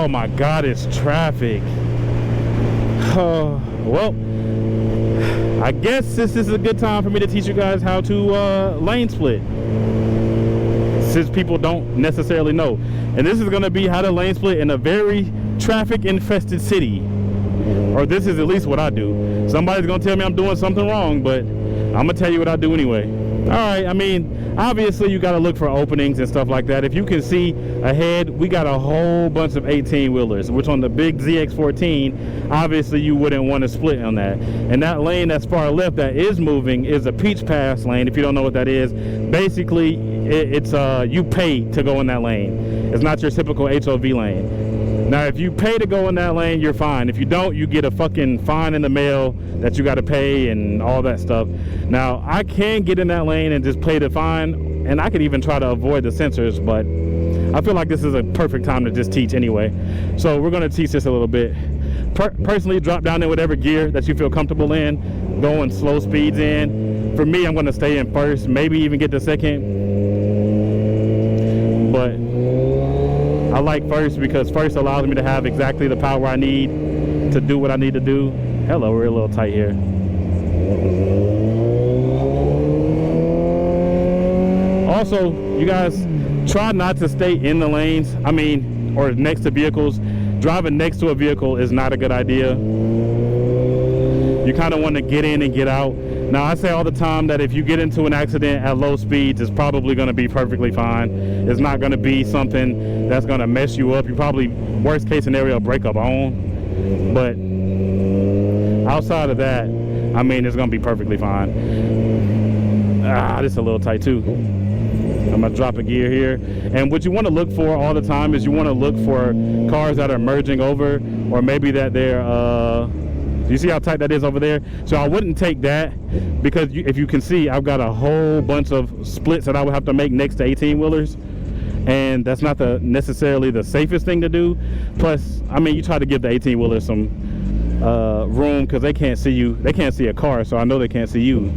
Oh my God, it's traffic. Well, I guess this is a good time for me to teach you guys how to lane split, since people don't necessarily know. And this is going to be how to lane split in a very traffic infested city, or this is at least what I do. Somebody's going to tell me I'm doing something wrong, but I'm going to tell you what I do anyway. All right, I mean, obviously you got to look for openings and stuff like that. If you can see ahead, we got a whole bunch of 18-wheelers, which on the big ZX14, obviously you wouldn't want to split on that. And that lane that's far left that is moving is a Peach Pass lane. If you don't know what that is, basically it's you pay to go in that lane. It's not your typical HOV lane. Now, if you pay to go in that lane, you're fine. If you don't, you get a fucking fine in the mail that you got to pay and all that stuff. Now, I can get in that lane and just pay the fine, and I could even try to avoid the sensors, but I feel like this is a perfect time to just teach anyway. So we're going to teach this a little bit. Personally, drop down in whatever gear that you feel comfortable in, going slow speeds in. For me, I'm going to stay in first, maybe even get to second, but I like first because first allows me to have exactly the power I need to do what I need to do. Hello, we're a little tight here. Also, you guys, try not to stay in the lanes, or next to vehicles. Driving next to a vehicle is not a good idea. You kind of want to get in and get out. Now, I say all the time that if you get into an accident at low speeds, it's probably going to be perfectly fine. It's not going to be something that's going to mess you up. You probably, worst case scenario, break a bone. But outside of that, I mean, it's going to be perfectly fine. This is a little tight too. I'm going to drop a gear here. And what you want to look for all the time is you want to look for cars that are merging over, or maybe that they're you see how tight that is over there? So I wouldn't take that, because if you can see, I've got a whole bunch of splits that I would have to make next to 18-wheelers, and that's not necessarily the safest thing to do. Plus, I mean, you try to give the 18-wheelers some room, because they can't see you. They can't see a car, so I know they can't see you.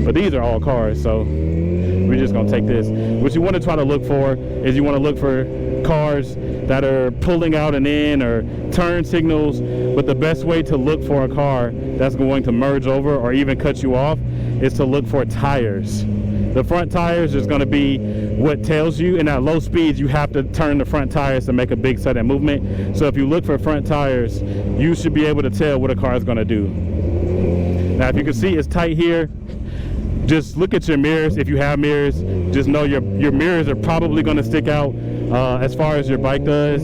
But these are all cars, so we're just going to take this. What you want to try to look for is you want to look for cars that are pulling out and in, or turn signals. But the best way to look for a car that's going to merge over or even cut you off is to look for tires. The front tires is going to be what tells you, and at low speeds you have to turn the front tires to make a big sudden movement. So if you look for front tires, you should be able to tell what a car is going to do. Now, if you can see it's tight here, just look at your mirrors. If you have mirrors, just know your mirrors are probably going to stick out as far as your bike does.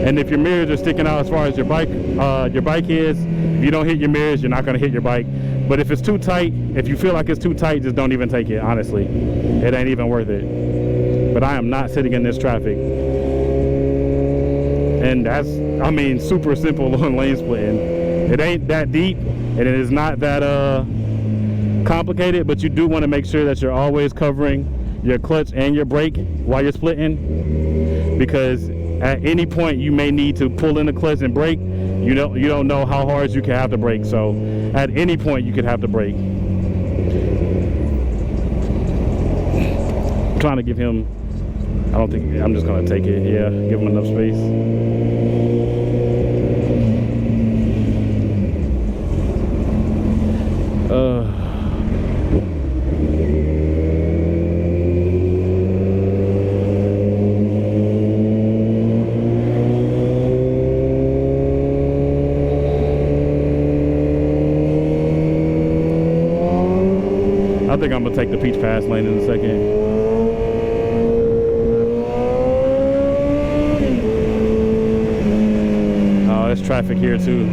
And if your mirrors are sticking out as far as your bike is, if you don't hit your mirrors, you're not going to hit your bike. But if it's too tight, if you feel like it's too tight, just don't even take it, honestly. It ain't even worth it. But I am not sitting in this traffic. And that's, I mean, super simple on lane splitting. It ain't that deep, and it is not that complicated, but you do want to make sure that you're always covering your clutch and your brake while you're splitting, because at any point you may need to pull in the clutch and brake. You don't know how hard you can have to brake, so at any point you could have to brake. I'm trying to give him, I don't think, I'm just going to take it. Yeah, give him enough space. I think I'm gonna take the Peach Pass lane in a second. Oh, there's traffic here too.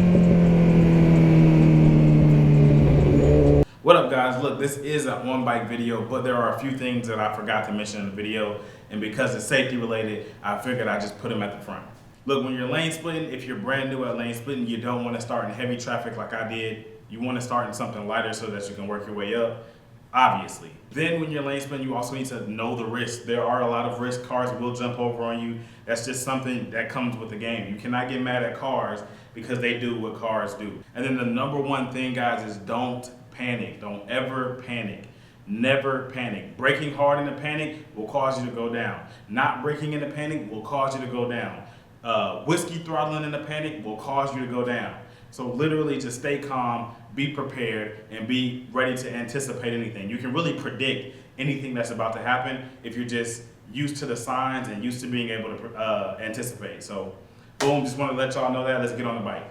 What up, guys? Look, this is an on-bike video, but there are a few things that I forgot to mention in the video, and because it's safety related, I figured I'd just put them at the front. Look, when you're lane splitting, if you're brand new at lane splitting, you don't want to start in heavy traffic like I did. You want to start in something lighter so that you can work your way up, obviously. Then when you're lane splitting, you also need to know the risks. There are a lot of risks. Cars will jump over on you. That's just something that comes with the game. You cannot get mad at cars because they do what cars do. And then the number one thing, guys, is don't panic. Don't ever panic. Never panic. Braking hard in a panic will cause you to go down. Not braking in a panic will cause you to go down. Whiskey throttling in a panic will cause you to go down. So literally just stay calm, be prepared, and be ready to anticipate anything. You can really predict anything that's about to happen if you're just used to the signs and used to being able to anticipate. So boom, just want to let y'all know that. Let's get on the bike.